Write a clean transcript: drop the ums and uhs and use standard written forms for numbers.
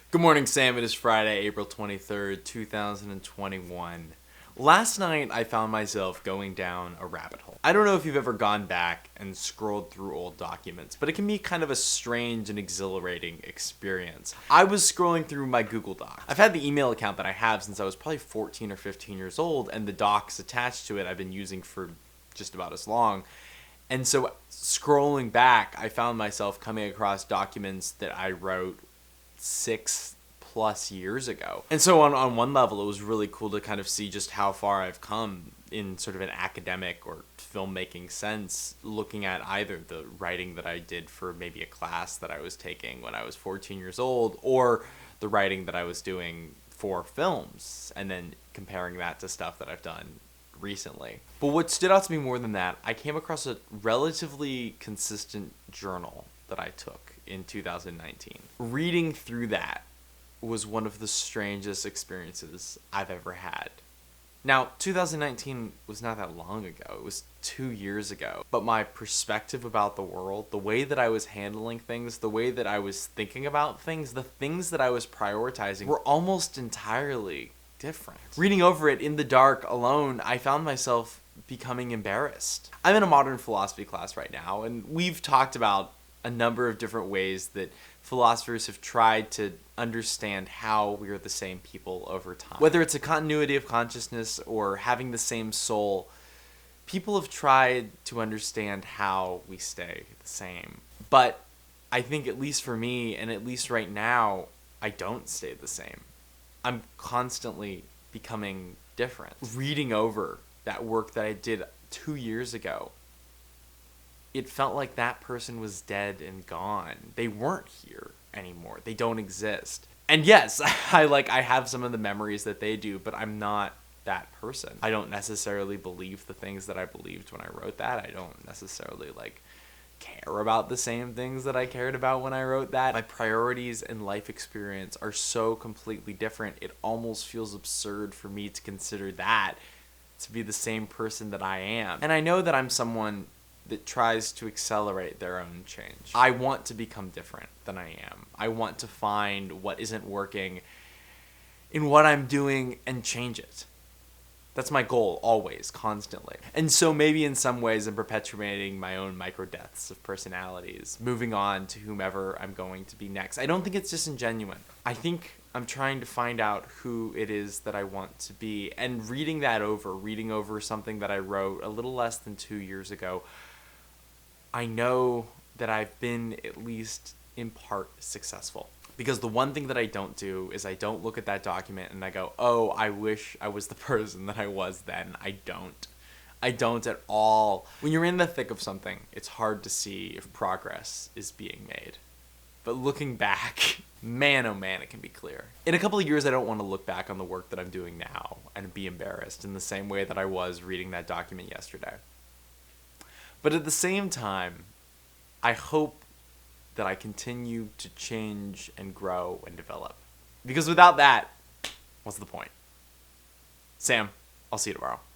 Good morning, Sam. It is Friday, April 23rd, 2021. Last night, I found myself going down a rabbit hole. I don't know if you've ever gone back and scrolled through old documents, but it can be kind of a strange and exhilarating experience. I was scrolling through my Google Docs. I've had the email account that I have since I was probably 14 or 15 years old, and the docs attached to it I've been using for just about as long. And so scrolling back, I found myself coming across documents that I wrote 6+ years ago. And so on one level, it was really cool to kind of see just how far I've come in sort of an academic or filmmaking sense, looking at either the writing that I did for maybe a class that I was taking when I was 14 years old, or the writing that I was doing for films, and then comparing that to stuff that I've done recently. But what stood out to me more than that, I came across a relatively consistent journal that I took in 2019. Reading through that was one of the strangest experiences I've ever had. Now, 2019 was not that long ago. It was 2 years ago. But my perspective about the world, the way that I was handling things, the way that I was thinking about things, the things that I was prioritizing were almost entirely different. Reading over it in the dark alone, I found myself becoming embarrassed. I'm in a modern philosophy class right now, and we've talked about a number of different ways that philosophers have tried to understand how we are the same people over time. Whether it's a continuity of consciousness or having the same soul, people have tried to understand how we stay the same. But I think, at least for me, and at least right now, I don't stay the same. I'm constantly becoming different. Reading over that work that I did 2 years ago, it felt like that person was dead and gone. They weren't here anymore. They don't exist. And yes, I have some of the memories that they do, but I'm not that person. I don't necessarily believe the things that I believed when I wrote that. I don't necessarily care about the same things that I cared about when I wrote that. My priorities and life experience are so completely different. It almost feels absurd for me to consider that to be the same person that I am. And I know that I'm someone that tries to accelerate their own change. I want to become different than I am. I want to find what isn't working in what I'm doing and change it. That's my goal, always, constantly. And so maybe in some ways I'm perpetuating my own micro-deaths of personalities, moving on to whomever I'm going to be next. I don't think it's disingenuous. I think I'm trying to find out who it is that I want to be. And reading over something that I wrote a little less than 2 years ago, I know that I've been, at least in part, successful. Because the one thing that I don't do is I don't look at that document and I go, oh, I wish I was the person that I was then. I don't. I don't at all. When you're in the thick of something, it's hard to see if progress is being made. But looking back, man, oh man, it can be clear. In a couple of years, I don't want to look back on the work that I'm doing now and be embarrassed in the same way that I was reading that document yesterday. But at the same time, I hope that I continue to change and grow and develop. Because without that, what's the point? Sam, I'll see you tomorrow.